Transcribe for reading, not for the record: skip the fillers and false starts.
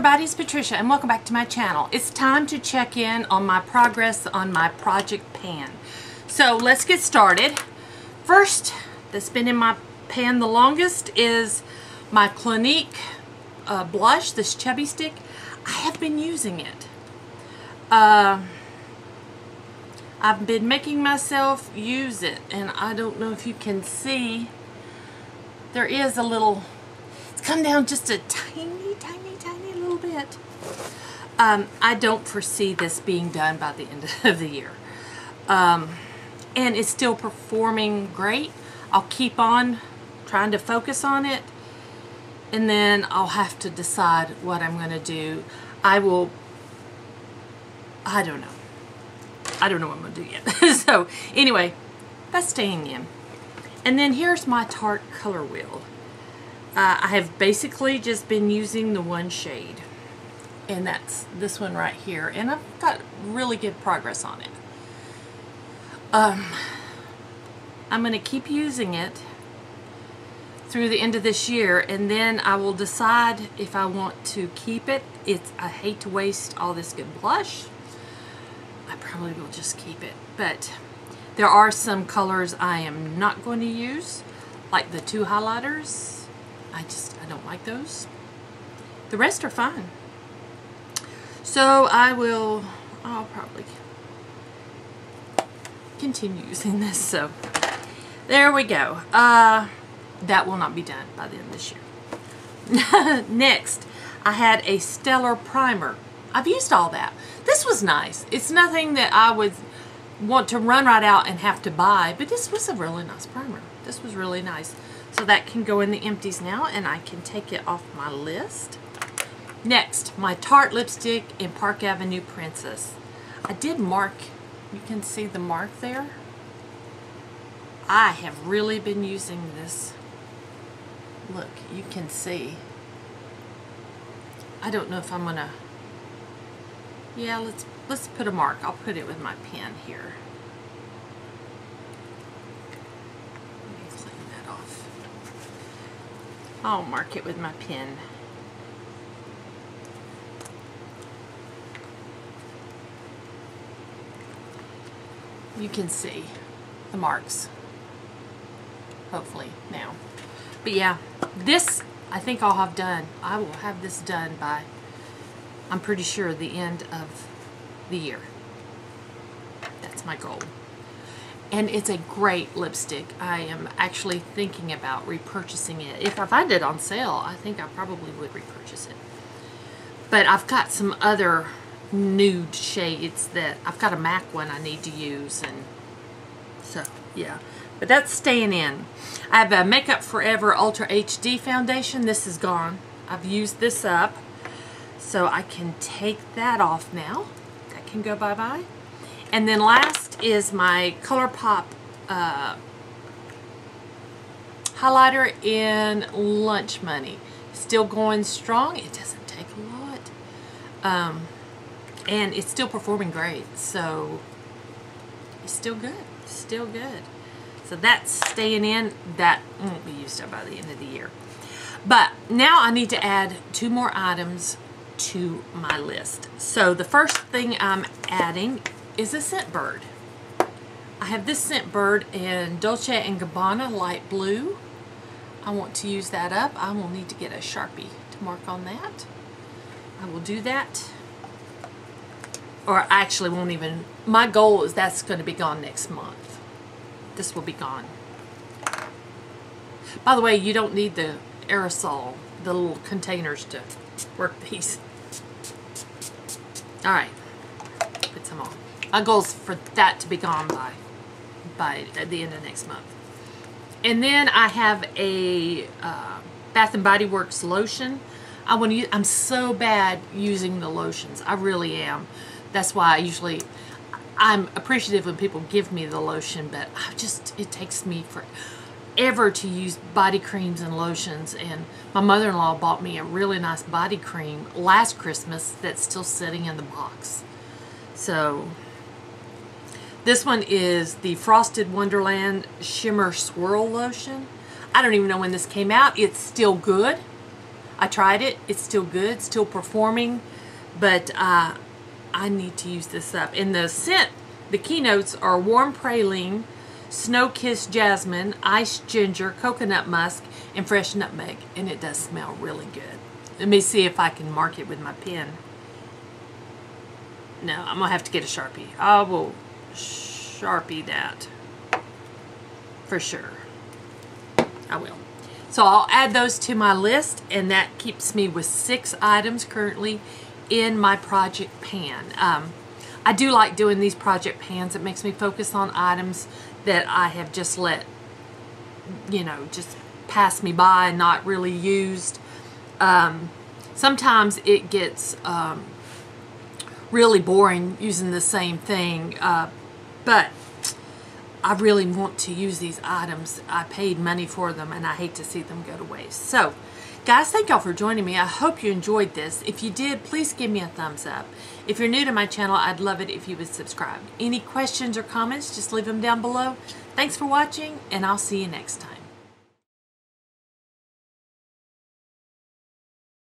everybody, it's Patricia and welcome back to my channel. It's time to check in on my progress on my project pan. So let's get started. First, that's been in my pan the longest is my Clinique blush, this chubby stick. I have been using it. I've been making myself use it, and I don't know if you can see, there is a little, it's come down just a tiny little bit. I don't foresee this being done by the end of the year. And it's still performing great. I'll keep on trying to focus on it, and then I'll have to decide what I'm going to do. I don't know what I'm going to do yet. So anyway, that's staying in. And then here's my Tarte color wheel. I have basically just been using the one shade, and that's this one right here, and I've got really good progress on it. I'm going to keep using it through the end of this year, and then I will decide if I want to keep it. I hate to waste all this good blush. I probably will just keep it, but there are some colors I am not going to use, like the two highlighters. I don't like those. The rest are fine. So I'll probably continue using this. So there we go. That will not be done by the end of this year. Next, I had a Stellar primer. I've used all that. This was nice. It's nothing that I would want to run right out and have to buy, but this was a really nice primer. This was really nice. So that can go in the empties now, and I can take it off my list. Next, my Tarte lipstick in Park Avenue Princess. I did mark, you can see the mark there. I have really been using this. Look, you can see. I don't know if I'm gonna, yeah, let's put a mark. I'll put it with my pen here. Let me clean that off. I'll mark it with my pen. You can see the marks, hopefully now. But yeah, this I think I'll have done. I will have this done by, I'm pretty sure, the end of the year. That's my goal. And it's a great lipstick. I am actually thinking about repurchasing it. If I find it on sale, I think I probably would repurchase it. But I've got some other nude shades that I've got a MAC one I need to use, and so yeah, but that's staying in. I have a Makeup Forever Ultra HD foundation. This is gone. I've used this up, so I can take that off now. That can go bye-bye. And then last is my ColourPop highlighter in Lunch Money. Still going strong. It doesn't take a lot. And it's still performing great, so it's still good, still good. So that's staying in. That won't be used up by the end of the year. But now I need to add 2 more items to my list. So the first thing I'm adding is a scent bird. I have this scent bird in Dolce & Gabbana Light Blue. I want to use that up. I will need to get a Sharpie to mark on that. I will do that. Or I actually won't even, my goal is that's going to be gone next month. This will be gone. By the way, you don't need the aerosol, the little containers to work these. Alright, put some on. My goal is for that to be gone by the end of next month. And then I have a Bath & Body Works lotion. I'm so bad using the lotions. I really am. That's why I'm appreciative when people give me the lotion, but it takes me forever to use body creams and lotions. And my mother-in-law bought me a really nice body cream last Christmas that's still sitting in the box. So this one is the Frosted Wonderland Shimmer Swirl Lotion. I don't even know when this came out. It's still good. I tried it. It's still good, still performing, but I need to use this up. And the scent, the keynotes are warm praline, snow-kissed jasmine, iced ginger, coconut musk, and fresh nutmeg. And it does smell really good. Let me see if I can mark it with my pen. No, I'm going to have to get a Sharpie. I will Sharpie that for sure. I will. So I'll add those to my list, and that keeps me with 6 items currently in my project pan. I do like doing these project pans. It makes me focus on items that I have just let, you know, just pass me by and not really used. Sometimes it gets really boring using the same thing, but I really want to use these items. I paid money for them, and I hate to see them go to waste. So, guys, thank y'all for joining me. I hope you enjoyed this. If you did, please give me a thumbs up. If you're new to my channel, I'd love it if you would subscribe. Any questions or comments, just leave them down below. Thanks for watching, and I'll see you next time.